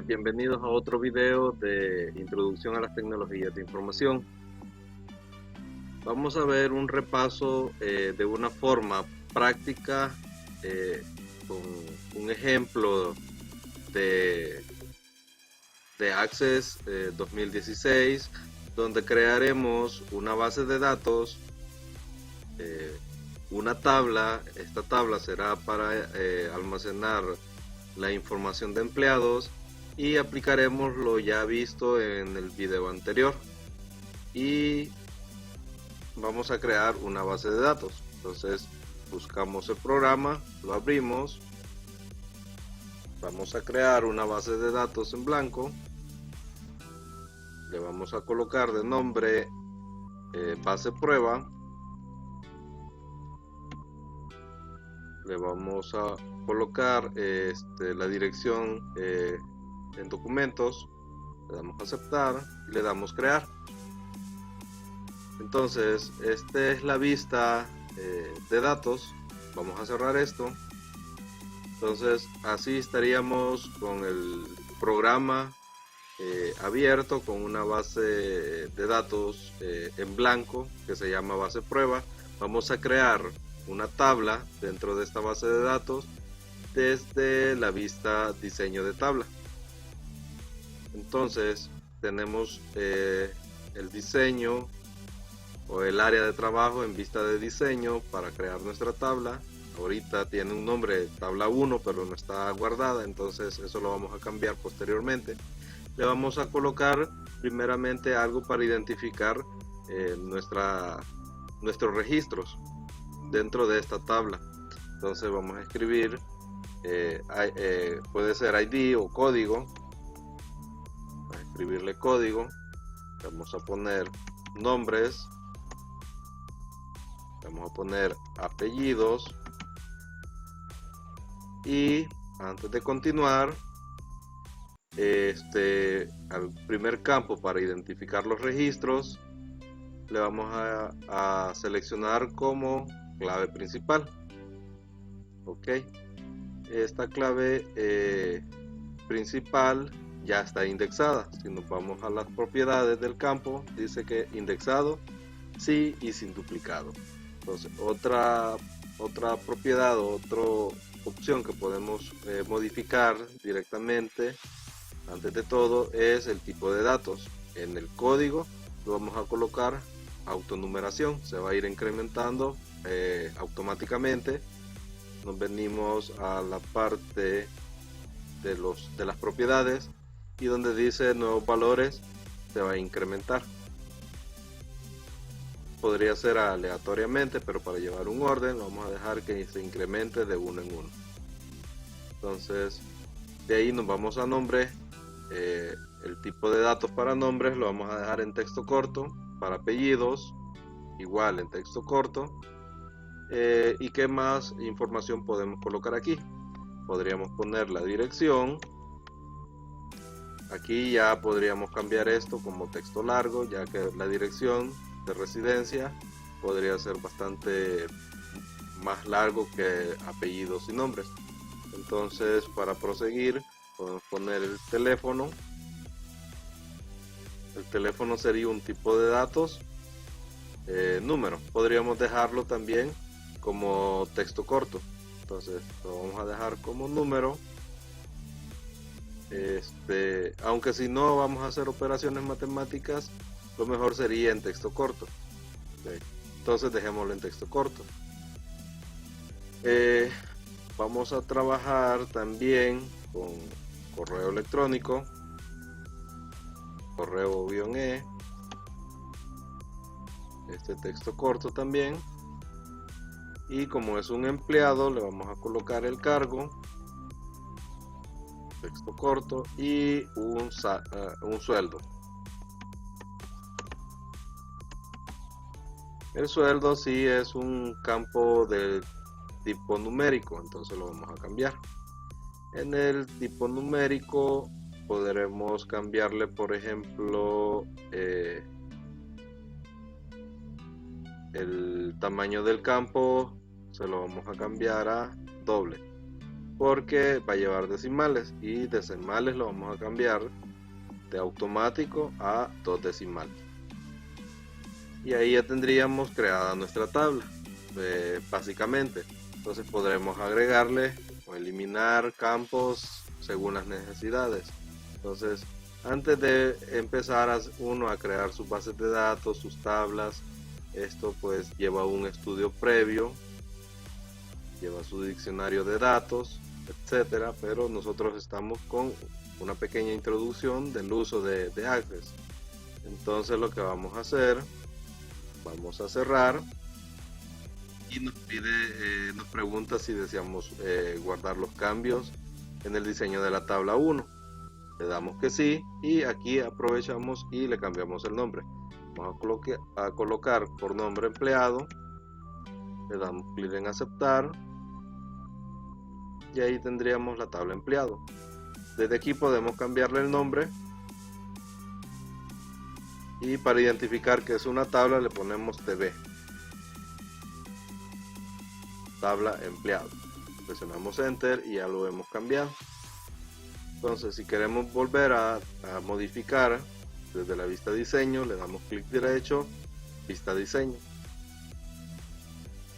Bienvenidos a otro video de Introducción a las Tecnologías de Información. Vamos a ver un repaso de una forma práctica con un ejemplo de, de Access 2016, donde crearemos una base de datos, una tabla. Esta tabla será para almacenar la información de empleados y aplicaremos lo ya visto en el video anterior y vamos a crear una base de datos. Entonces buscamos el programa, lo abrimos, vamos a crear una base de datos en blanco, le vamos a colocar de nombre base prueba, le vamos a colocar la dirección en documentos, le damos a aceptar y le damos crear. Entonces esta es la vista de datos. Vamos a cerrar esto. Entonces así estaríamos con el programa abierto, con una base de datos en blanco que se llama base prueba. Vamos a crear una tabla dentro de esta base de datos desde la vista diseño de tabla. Entonces tenemos el diseño o el área de trabajo en vista de diseño para crear nuestra tabla. Ahorita tiene un nombre tabla 1, pero no está guardada, entonces eso lo vamos a cambiar posteriormente. Le vamos a colocar primeramente algo para identificar nuestros registros dentro de esta tabla. Entonces vamos a escribir puede ser ID o código. Vamos a escribirle código, vamos a poner nombres, vamos a poner apellidos y antes de continuar al primer campo para identificar los registros le vamos a seleccionar como clave principal. Ok, esta clave principal ya está indexada. Si nos vamos a las propiedades del campo, dice que indexado sí y sin duplicado. Entonces otra propiedad o otra opción que podemos modificar directamente antes de todo es el tipo de datos. En el código lo vamos a colocar autonumeración, se va a ir incrementando automáticamente. Nos venimos a la parte de las propiedades y donde dice nuevos valores se va a incrementar. Podría ser aleatoriamente, pero para llevar un orden lo vamos a dejar que se incremente de uno en uno. Entonces de ahí nos vamos a nombre. El tipo de datos para nombres lo vamos a dejar en texto corto. Para apellidos igual en texto corto. Y qué más información podemos colocar aquí. Podríamos poner la dirección. Aquí ya podríamos cambiar esto como texto largo, ya que la dirección de residencia podría ser bastante más largo que apellidos y nombres. Entonces para proseguir podemos poner el teléfono. El teléfono sería un tipo de datos. Número, podríamos dejarlo también como texto corto. Entonces lo vamos a dejar como número. Aunque si no vamos a hacer operaciones matemáticas, lo mejor sería en texto corto. Okay. Entonces dejémoslo en texto corto. Vamos a trabajar también con correo electrónico, correo-e, este texto corto también. Y como es un empleado, le vamos a colocar el cargo, texto corto y un sueldo. El sueldo sí es un campo de tipo numérico, entonces lo vamos a cambiar. En el tipo numérico podremos cambiarle, por ejemplo, el tamaño del campo se lo vamos a cambiar a doble. porque va a llevar decimales, y decimales lo vamos a cambiar de automático a 2 decimales. Y ahí ya tendríamos creada nuestra tabla, básicamente. Entonces podremos agregarle o eliminar campos según las necesidades. Entonces, antes de empezar uno a crear sus bases de datos, sus tablas, esto pues lleva un estudio previo, lleva su diccionario de datos, etcétera, pero nosotros estamos con una pequeña introducción del uso de Access. Entonces lo que vamos a hacer, vamos a cerrar, y nos pregunta si deseamos guardar los cambios en el diseño de la tabla 1. Le damos que sí, y aquí aprovechamos y le cambiamos el nombre. Vamos a colocar por nombre empleado, le damos clic en aceptar, y ahí tendríamos la tabla empleado. Desde aquí podemos cambiarle el nombre, y para identificar que es una tabla le ponemos TB, tabla empleado. Presionamos enter y ya lo hemos cambiado. Entonces, si queremos volver a modificar desde la vista diseño, le damos clic derecho, vista diseño.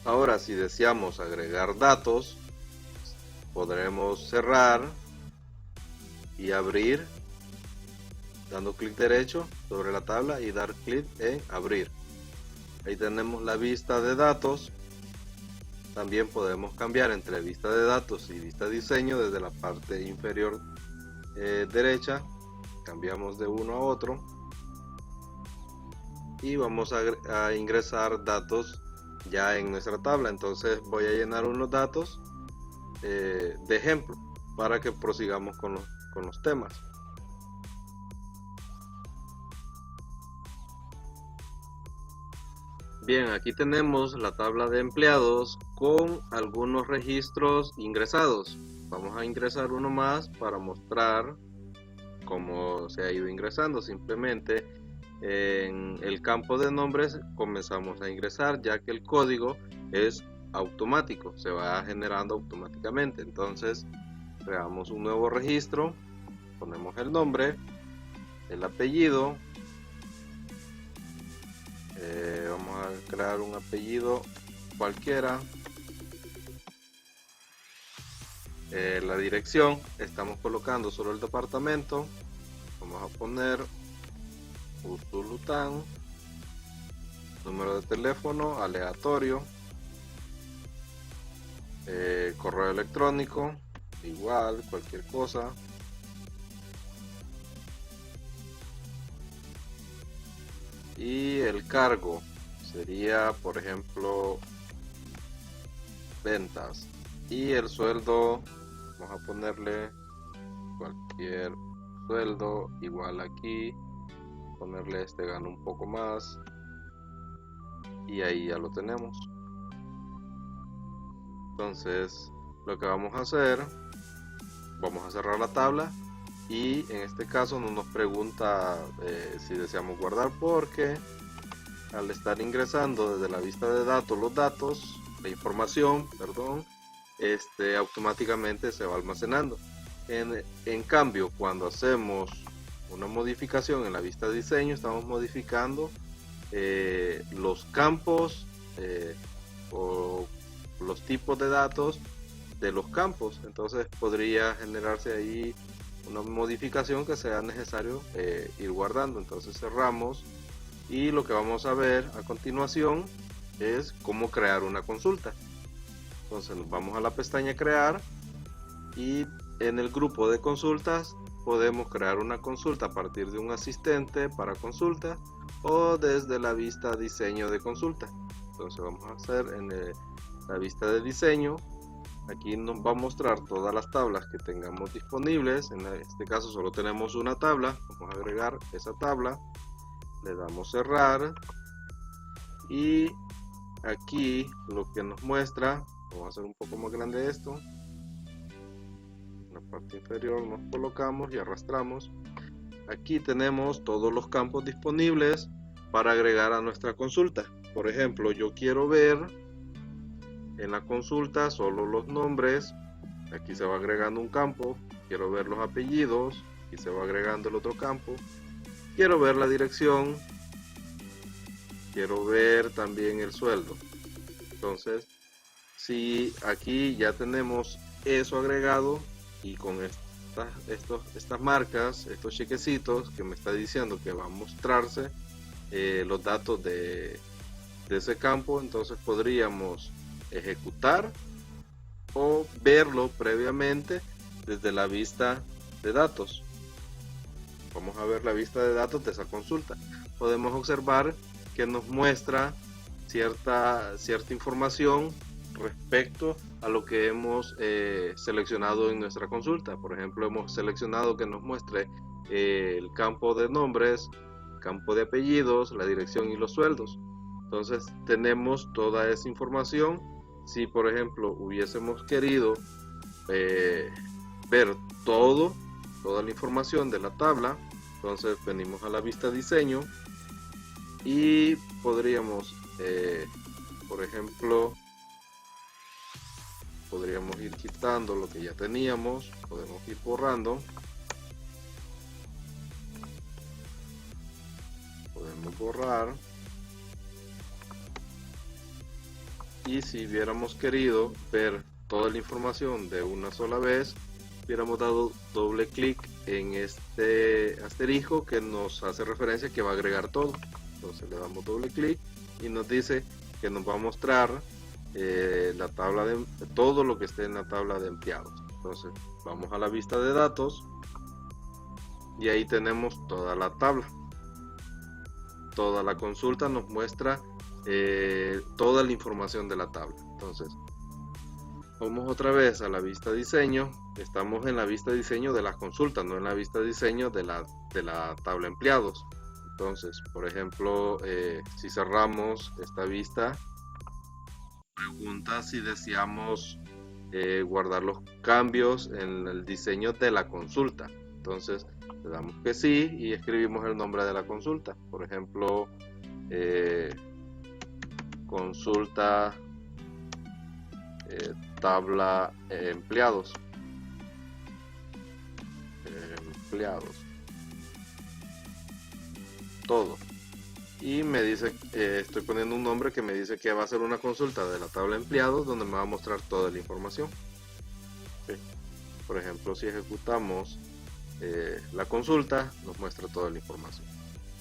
Ahora, si deseamos agregar datos, podremos cerrar y abrir dando clic derecho sobre la tabla y dar clic en abrir. Ahí tenemos la vista de datos. También podemos cambiar entre vista de datos y vista diseño desde la parte inferior derecha. Cambiamos de uno a otro y vamos a ingresar datos ya en nuestra tabla. Entonces voy a llenar unos datos de ejemplo para que prosigamos con los temas. Bien, aquí tenemos la tabla de empleados con algunos registros ingresados. Vamos a ingresar uno más para mostrar cómo se ha ido ingresando. Simplemente en el campo de nombres comenzamos a ingresar, ya que el código es automático, se va generando automáticamente. Entonces creamos un nuevo registro, ponemos el nombre, el apellido. Vamos a crear un apellido cualquiera, la dirección, estamos colocando solo el departamento, vamos a poner Usulután, número de teléfono aleatorio, correo electrónico igual, cualquier cosa. Y el cargo sería, por ejemplo, ventas. Y el sueldo, vamos a ponerle cualquier sueldo, igual aquí, ponerle gano un poco más. Y ahí ya lo tenemos. Entonces, lo que vamos a hacer, vamos a cerrar la tabla. Y en este caso no nos pregunta si deseamos guardar, porque al estar ingresando desde la vista de datos los datos, la información, perdón, automáticamente se va almacenando. En cambio, cuando hacemos una modificación en la vista de diseño, estamos modificando los campos o los tipos de datos de los campos. Entonces podría generarse ahí una modificación que sea necesario ir guardando. Entonces cerramos, y lo que vamos a ver a continuación es cómo crear una consulta. Entonces nos vamos a la pestaña crear, y en el grupo de consultas podemos crear una consulta a partir de un asistente para consulta o desde la vista diseño de consulta. Entonces vamos a hacer en la vista de diseño. Aquí nos va a mostrar todas las tablas que tengamos disponibles. En este caso solo tenemos una tabla, vamos a agregar esa tabla, le damos cerrar, y aquí lo que nos muestra, vamos a hacer un poco más grande esto, en la parte inferior nos colocamos y arrastramos. Aquí tenemos todos los campos disponibles para agregar a nuestra consulta. Por ejemplo, yo quiero ver en la consulta solo los nombres aquí se va agregando un campo, quiero ver los apellidos, y se va agregando el otro campo, quiero ver la dirección, quiero ver también el sueldo. Entonces, si aquí ya tenemos eso agregado y con estas marcas, estos chequecitos que me está diciendo que va a mostrarse los datos de ese campo, entonces podríamos ejecutar o verlo previamente desde la vista de datos. Vamos a ver la vista de datos de esa consulta. Podemos observar que nos muestra cierta información respecto a lo que hemos seleccionado en nuestra consulta. Por ejemplo, hemos seleccionado que nos muestre el campo de nombres, campo de apellidos, la dirección y los sueldos. Entonces tenemos toda esa información. Si por ejemplo hubiésemos querido ver toda la información de la tabla, entonces venimos a la vista diseño y podríamos por ejemplo podríamos ir quitando lo que ya teníamos, podemos ir borrando, podemos borrar, y si hubiéramos querido ver toda la información de una sola vez, hubiéramos dado doble clic en este asterisco que nos hace referencia que va a agregar todo. Entonces le damos doble clic y nos dice que nos va a mostrar la tabla de todo lo que esté en la tabla de empleados. Entonces vamos a la vista de datos y ahí tenemos toda la tabla. Toda la consulta nos muestra toda la información de la tabla. Entonces vamos otra vez a la vista diseño. Estamos en la vista diseño de las consultas, no en la vista diseño de la tabla empleados. Entonces, por ejemplo, si cerramos esta vista, pregunta si deseamos guardar los cambios en el diseño de la consulta. Entonces le damos que sí y escribimos el nombre de la consulta. Por ejemplo, consulta tabla empleados. Todo. Y me dice, estoy poniendo un nombre que me dice que va a ser una consulta de la tabla empleados donde me va a mostrar toda la información. ¿Sí? Por ejemplo, si ejecutamos la consulta, nos muestra toda la información.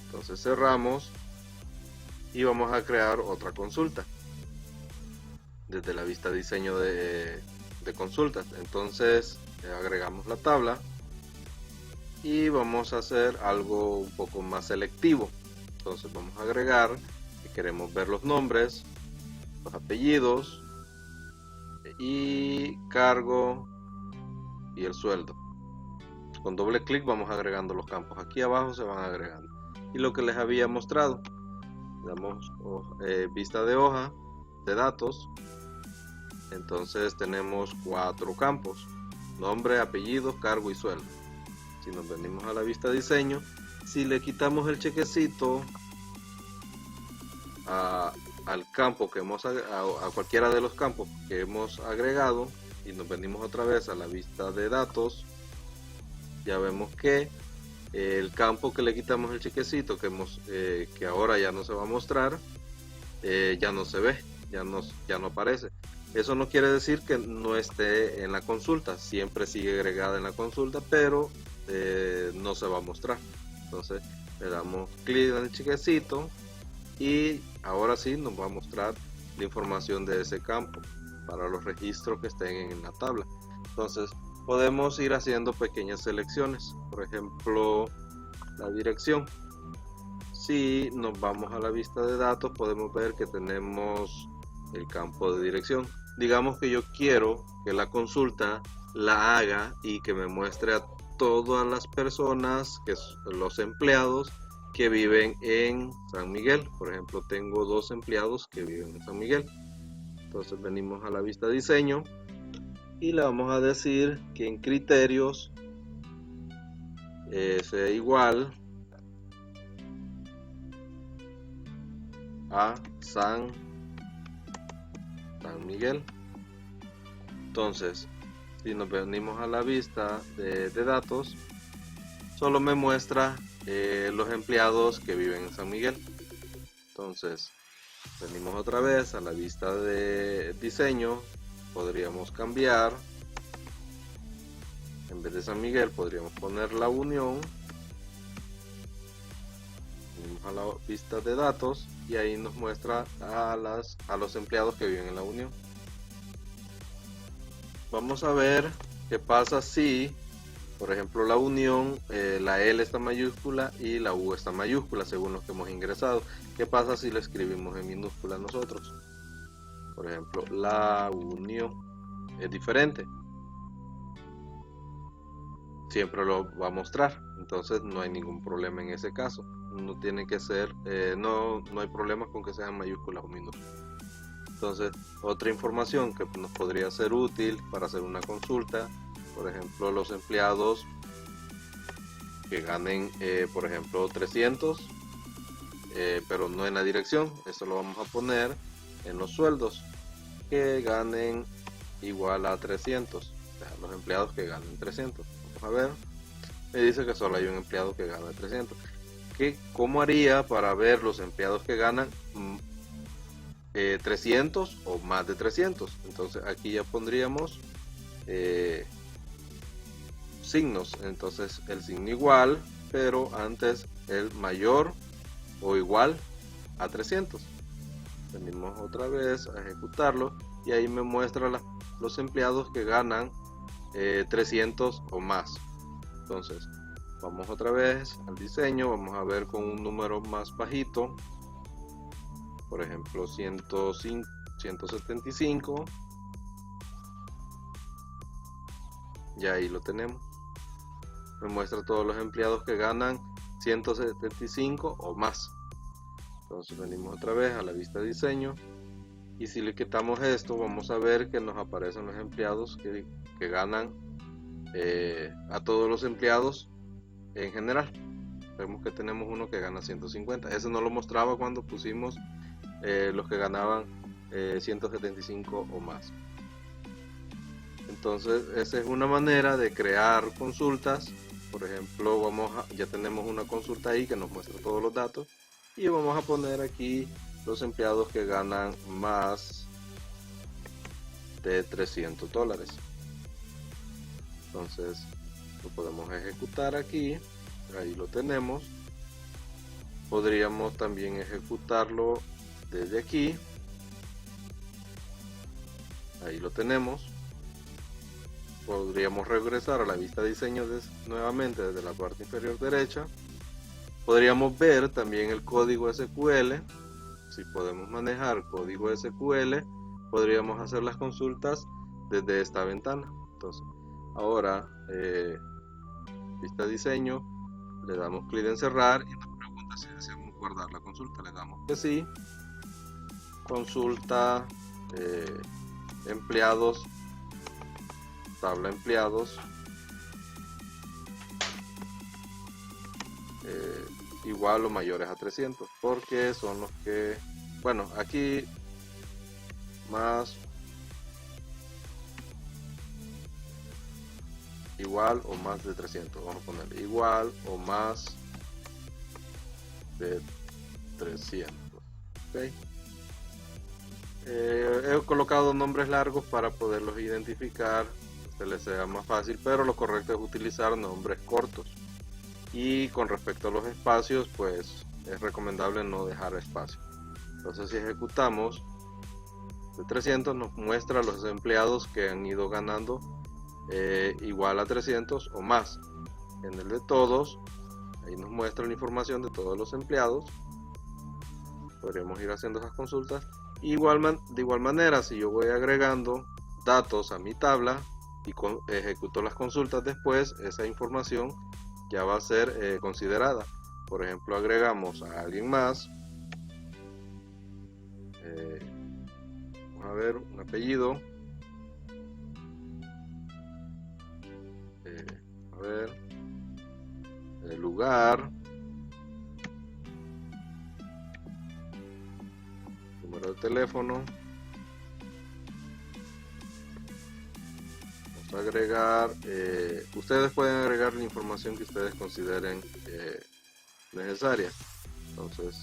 Entonces cerramos y vamos a crear otra consulta desde la vista diseño de consultas. Entonces agregamos la tabla y vamos a hacer algo un poco más selectivo. Entonces vamos a agregar que queremos ver los nombres, los apellidos y cargo y el sueldo. Con doble clic vamos agregando los campos. Aquí abajo se van agregando. Y lo que les había mostrado, damos vista de hoja de datos. Entonces tenemos 4 campos: nombre, apellido, cargo y sueldo. Si nos venimos a la vista diseño, si le quitamos el chequecito al campo que hemos a cualquiera de los campos que hemos agregado y nos venimos otra vez a la vista de datos, ya vemos que el campo que le quitamos el chequecito que ahora ya no se va a mostrar, ya no se ve, ya no aparece. Eso no quiere decir que no esté en la consulta, siempre sigue agregada en la consulta, pero no se va a mostrar. Entonces le damos clic en el chequecito y ahora sí nos va a mostrar la información de ese campo para los registros que estén en la tabla. Entonces podemos ir haciendo pequeñas selecciones, por ejemplo la dirección. Si nos vamos a la vista de datos, podemos ver que tenemos el campo de dirección. Digamos que yo quiero que la consulta la haga y que me muestre a todas las personas, que son los empleados que viven en San Miguel. Por ejemplo, tengo 2 empleados que viven en San Miguel. Entonces venimos a la vista diseño y le vamos a decir que en criterios sea igual a San Miguel. Entonces, Si nos venimos a la vista de datos, solo me muestra los empleados que viven en San Miguel. Entonces, venimos otra vez a la vista de diseño. Podríamos cambiar, en vez de San Miguel podríamos poner La Unión. Venimos a la vista de datos y ahí nos muestra a los empleados que viven en La Unión. Vamos a ver qué pasa si, por ejemplo, La Unión, la L está mayúscula y la U está mayúscula según los que hemos ingresado. ¿Qué pasa si lo escribimos en minúscula nosotros? Por ejemplo, La Unión es diferente. Siempre lo va a mostrar, entonces no hay ningún problema en ese caso. No tiene que ser, no hay problemas con que sean mayúsculas o minúsculas. Entonces, otra información que nos podría ser útil para hacer una consulta, por ejemplo, los empleados que ganen, por ejemplo, 300, pero no en la dirección. Eso lo vamos a poner en los sueldos, que ganen igual a 300. O sea, los empleados que ganen 300. Vamos a ver. Me dice que solo hay un empleado que gana 300. ¿Cómo haría para ver los empleados que ganan 300 o más de 300? Entonces aquí ya pondríamos signos. Entonces el signo igual, pero antes el mayor o igual a 300. Venimos otra vez a ejecutarlo y ahí me muestra los empleados que ganan 300 o más. Entonces vamos otra vez al diseño, vamos a ver con un número más bajito, por ejemplo 105, 175, y ahí lo tenemos. Me muestra todos los empleados que ganan 175 o más. Entonces venimos otra vez a la vista de diseño y si le quitamos esto vamos a ver que nos aparecen los empleados que ganan a todos los empleados en general. Vemos que tenemos uno que gana 150. Ese no lo mostraba cuando pusimos los que ganaban 175 o más. Entonces esa es una manera de crear consultas. Por ejemplo, ya tenemos una consulta ahí que nos muestra todos los datos y vamos a poner aquí los empleados que ganan más de $300. Entonces lo podemos ejecutar aquí, ahí lo tenemos. Podríamos también ejecutarlo desde aquí, ahí lo tenemos. Podríamos regresar a la vista de diseño nuevamente desde la parte inferior derecha. Podríamos ver también el código SQL. Si podemos manejar código SQL, podríamos hacer las consultas desde esta ventana. Entonces, ahora, vista diseño, le damos clic en cerrar y nos pregunta si deseamos guardar la consulta. Le damos que sí. Consulta empleados, tabla empleados, igual o mayores a 300, porque son los que, bueno, aquí más igual o más de 300, vamos a poner igual o más de 300. ¿Okay? He colocado nombres largos para poderlos identificar, que les sea más fácil, pero lo correcto es utilizar nombres cortos. Y con respecto a los espacios, pues es recomendable no dejar espacio. Entonces si ejecutamos de 300 nos muestra los empleados que han ido ganando igual a 300 o más. En el de todos, ahí nos muestra la información de todos los empleados. Podríamos ir haciendo esas consultas. De igual manera, si yo voy agregando datos a mi tabla y ejecuto las consultas después, esa información ya va a ser considerada. Por ejemplo, agregamos a alguien más, vamos a ver un apellido, a ver el lugar, número de teléfono, agregar, ustedes pueden agregar la información que ustedes consideren necesaria. Entonces,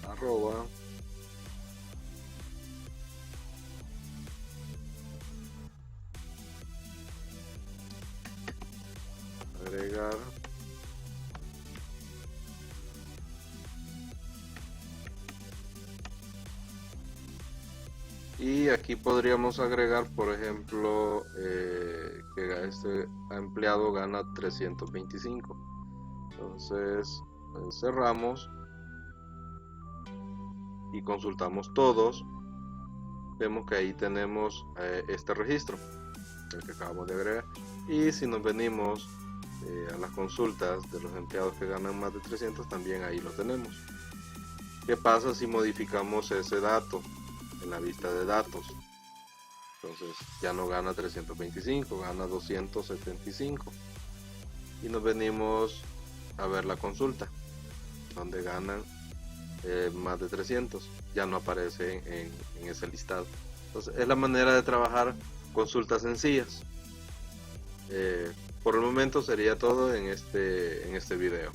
arroba agregar y aquí podríamos agregar, por ejemplo, que este empleado gana 325. Entonces cerramos y consultamos todos. Vemos que ahí tenemos este registro, el que acabamos de agregar. Y si nos venimos a las consultas de los empleados que ganan más de 300, también ahí lo tenemos. ¿Qué pasa si modificamos ese dato en la vista de datos? Entonces ya no gana 325, gana 275. Y nos venimos a ver la consulta, donde ganan más de 300. Ya no aparece en ese listado. Entonces es la manera de trabajar consultas sencillas. Por el momento sería todo en este video.